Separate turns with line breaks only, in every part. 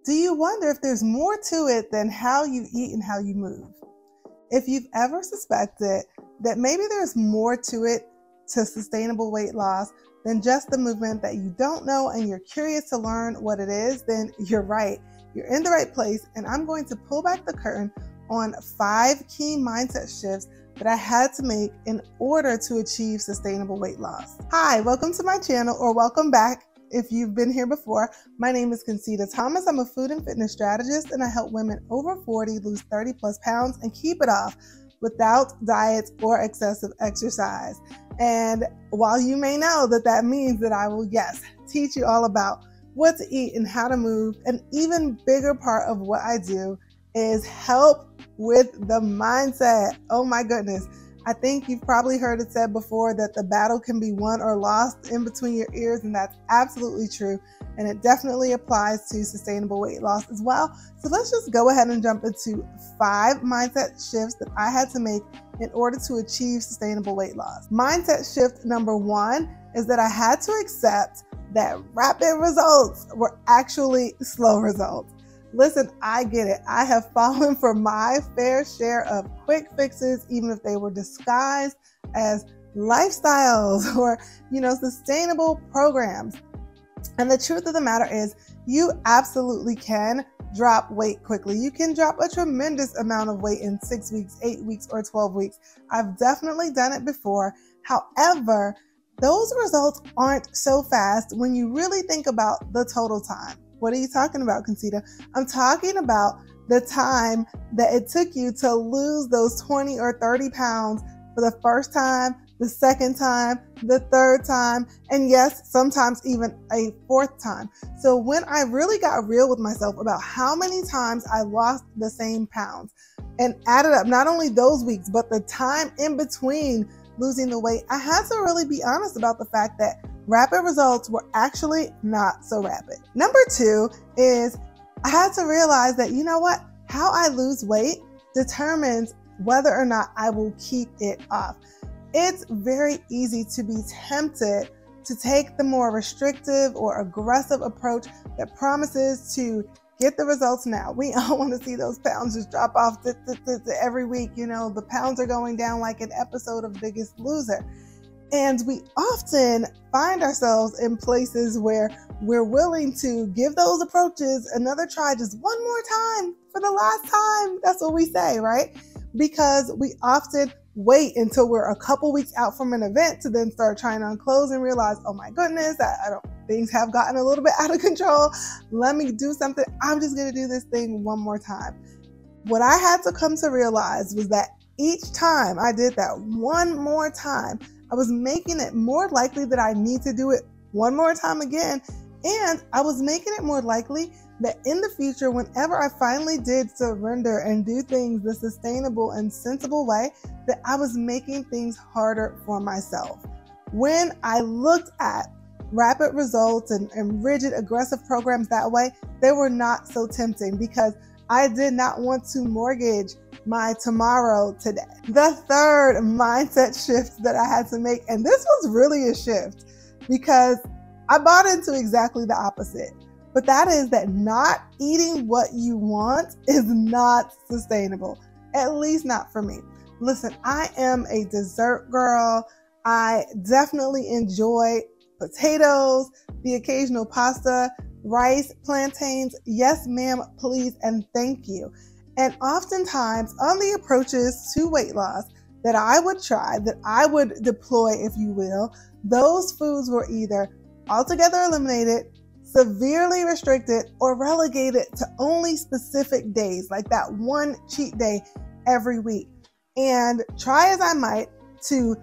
Do you wonder if there's more to it than how you eat and how you move? If you've ever suspected that maybe there's more to it to sustainable weight loss than just the movement that you don't know and you're curious to learn what it is, then you're right. You're in the right place, and I'm going to pull back the curtain on 5 key mindset shifts that I had to make in order to achieve sustainable weight loss. Hi, welcome to my channel, or welcome back if you've been here before. My name is Concita Thomas. I'm a food and fitness strategist, and I help women over 40 lose 30 plus pounds and keep it off without diets or excessive exercise. And while you may know that means that I will, teach you all about what to eat and how to move, an even bigger part of what I do is help with the mindset. Oh my goodness. I think you've probably heard it said before that the battle can be won or lost in between your ears, and that's absolutely true. And it definitely applies to sustainable weight loss as well. So let's just go ahead and jump into 5 mindset shifts that I had to make in order to achieve sustainable weight loss. Mindset shift number 1 is that I had to accept that rapid results were actually slow results. Listen, I get it. I have fallen for my fair share of quick fixes, even if they were disguised as lifestyles or, sustainable programs. And the truth of the matter is, you absolutely can drop weight quickly. You can drop a tremendous amount of weight in 6 weeks, 8 weeks, or 12 weeks. I've definitely done it before. However, those results aren't so fast when you really think about the total time. What are you talking about, Concita? I'm talking about the time that it took you to lose those 20 or 30 pounds for the first time, the second time, the third time, and yes, sometimes even a 4th time. So when I really got real with myself about how many times I lost the same pounds and added up not only those weeks, but the time in between losing the weight, I had to really be honest about the fact that rapid results were actually not so rapid. Number 2 is I had to realize that, how I lose weight determines whether or not I will keep it off. It's very easy to be tempted to take the more restrictive or aggressive approach that promises to get the results now. We all want to see those pounds just drop off every week. The pounds are going down like an episode of Biggest Loser. And we often find ourselves in places where we're willing to give those approaches another try, just one more time for the last time. That's what we say, right? Because we often wait until we're a couple weeks out from an event to then start trying on clothes and realize, oh my goodness, things have gotten a little bit out of control. Let me do something. I'm just going to do this thing one more time. What I had to come to realize was that each time I did that one more time, I was making it more likely that I need to do it one more time again. And I was making it more likely that in the future, whenever I finally did surrender and do things the sustainable and sensible way, that I was making things harder for myself. When I looked at rapid results and rigid, aggressive programs that way, they were not so tempting because I did not want to mortgage my tomorrow today. The 3rd mindset shift that I had to make, and this was really a shift because I bought into exactly the opposite, but that is that not eating what you want is not sustainable, at least not for me. Listen, I am a dessert girl. I definitely enjoy potatoes, the occasional pasta, rice, plantains, yes ma'am, please, and thank you. And oftentimes on the approaches to weight loss that I would try, that I would deploy, if you will, those foods were either altogether eliminated, severely restricted, or relegated to only specific days, like that one cheat day every week. And try as I might to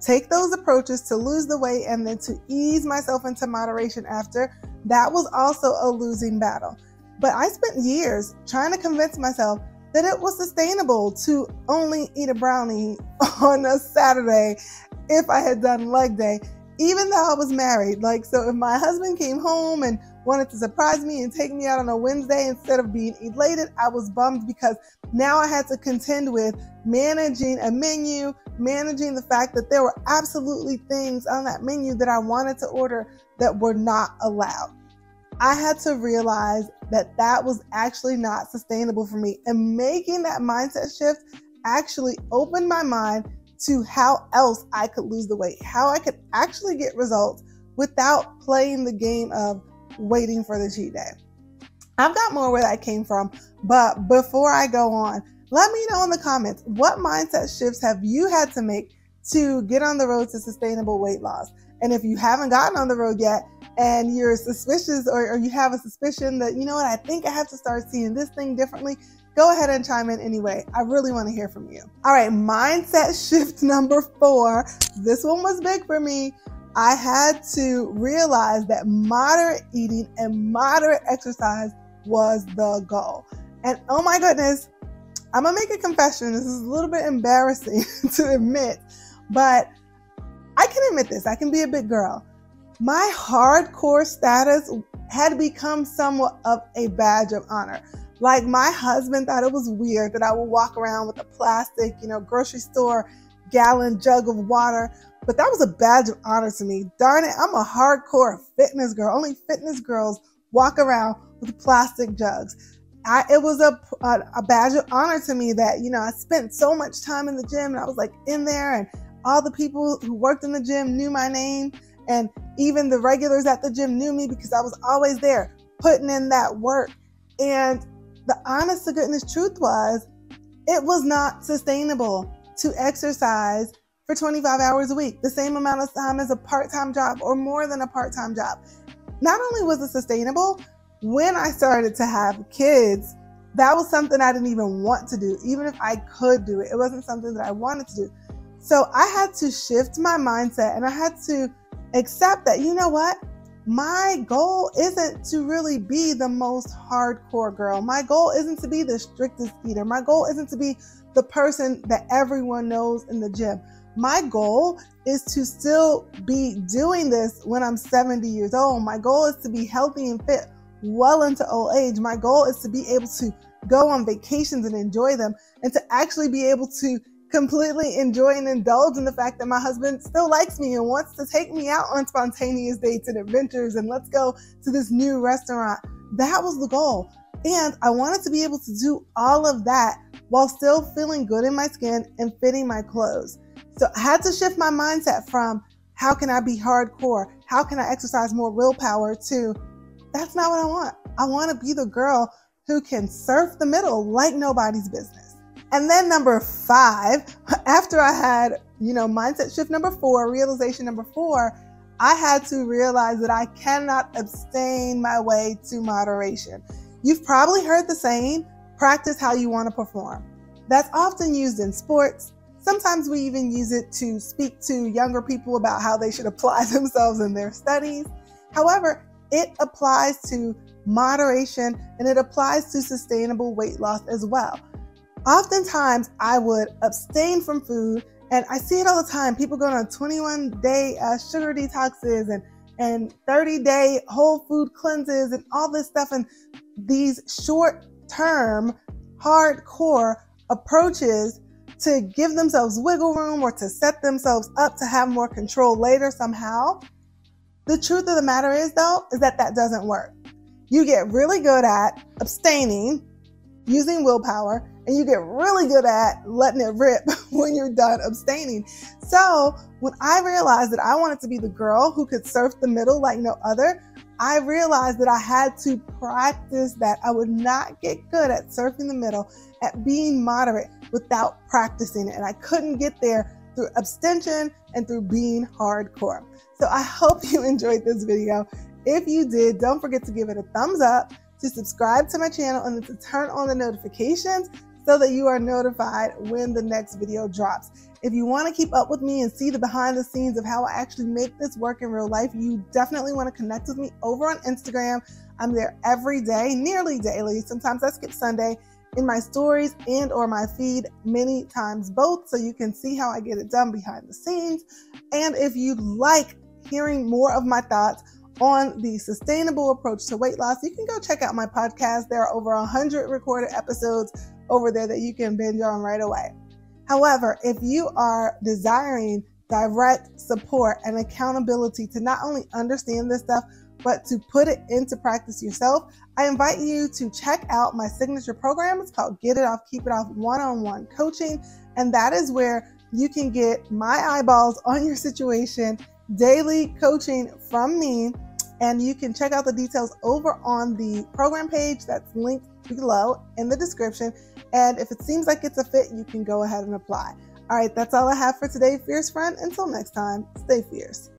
take those approaches to lose the weight and then to ease myself into moderation after, that was also a losing battle. But I spent years trying to convince myself that it was sustainable to only eat a brownie on a Saturday if I had done leg day, even though I was married. So if my husband came home and wanted to surprise me and take me out on a Wednesday instead of being elated, I was bummed because now I had to contend with managing a menu, managing the fact that there were absolutely things on that menu that I wanted to order that were not allowed. I had to realize that that was actually not sustainable for me. And making that mindset shift actually opened my mind to how else I could lose the weight, how I could actually get results without playing the game of waiting for the cheat day. I've got more where that came from, but before I go on, let me know in the comments, what mindset shifts have you had to make to get on the road to sustainable weight loss? And if you haven't gotten on the road yet and you're suspicious or you have a suspicion that, you know what, I think I have to start seeing this thing differently, go ahead and chime in anyway. I really want to hear from you. All right, mindset shift number 4. This one was big for me. I had to realize that moderate eating and moderate exercise was the goal. And oh my goodness, I'm gonna make a confession. This is a little bit embarrassing to admit, but I can admit this. I can be a big girl. My hardcore status had become somewhat of a badge of honor. Like, my husband thought it was weird that I would walk around with a plastic, grocery store gallon jug of water, but that was a badge of honor to me. Darn it, I'm a hardcore fitness girl. Only fitness girls walk around with plastic jugs. It was a badge of honor to me that, I spent so much time in the gym and I was like in there, and all the people who worked in the gym knew my name, and even the regulars at the gym knew me because I was always there putting in that work. And the honest to goodness truth was, it was not sustainable to exercise for 25 hours a week, the same amount of time as a part-time job or more than a part-time job. Not only was it sustainable, when I started to have kids, that was something I didn't even want to do. Even if I could do it, it wasn't something that I wanted to do. So I had to shift my mindset, and I had to accept that, you know what? My goal isn't to really be the most hardcore girl. My goal isn't to be the strictest eater. My goal isn't to be the person that everyone knows in the gym. My goal is to still be doing this when I'm 70 years old. My goal is to be healthy and fit well into old age. My goal is to be able to go on vacations and enjoy them, and to actually be able to completely enjoy and indulge in the fact that my husband still likes me and wants to take me out on spontaneous dates and adventures, and let's go to this new restaurant. That was the goal. And I wanted to be able to do all of that while still feeling good in my skin and fitting my clothes. So I had to shift my mindset from, how can I be hardcore? How can I exercise more willpower? To, that's not what I want. I want to be the girl who can surf the middle like nobody's business. And then number 5, after I had, mindset shift number 4, realization number 4, I had to realize that I cannot abstain my way to moderation. You've probably heard the saying, practice how you want to perform. That's often used in sports. Sometimes we even use it to speak to younger people about how they should apply themselves in their studies. However, it applies to moderation, and it applies to sustainable weight loss as well. Oftentimes, I would abstain from food, and I see it all the time. People going on 21-day sugar detoxes and 30-day whole food cleanses and all this stuff, and these short-term, hardcore approaches to give themselves wiggle room or to set themselves up to have more control later somehow. The truth of the matter is, though, is that doesn't work. You get really good at abstaining, using willpower, and you get really good at letting it rip when you're done abstaining. So when I realized that I wanted to be the girl who could surf the middle like no other, I realized that I had to practice that. I would not get good at surfing the middle, at being moderate, without practicing it. And I couldn't get there through abstention and through being hardcore. So I hope you enjoyed this video. If you did, don't forget to give it a thumbs up, to subscribe to my channel, and to turn on the notifications so that you are notified when the next video drops. If you want to keep up with me and see the behind the scenes of how I actually make this work in real life, you definitely want to connect with me over on Instagram. I'm there every day, nearly daily. Sometimes I skip Sunday, in my stories and or my feed, many times both, so you can see how I get it done behind the scenes. And if you like hearing more of my thoughts on the sustainable approach to weight loss, you can go check out my podcast. There are over 100 recorded episodes over there that you can binge on right away. However, if you are desiring direct support and accountability to not only understand this stuff, but to put it into practice yourself, I invite you to check out my signature program. It's called Get It Off, Keep It Off One-on-One Coaching. And that is where you can get my eyeballs on your situation, daily coaching from me. And you can check out the details over on the program page that's linked below in the description. And if it seems like it's a fit, you can go ahead and apply. All right, that's all I have for today, Fierce Friend. Until next time, stay fierce.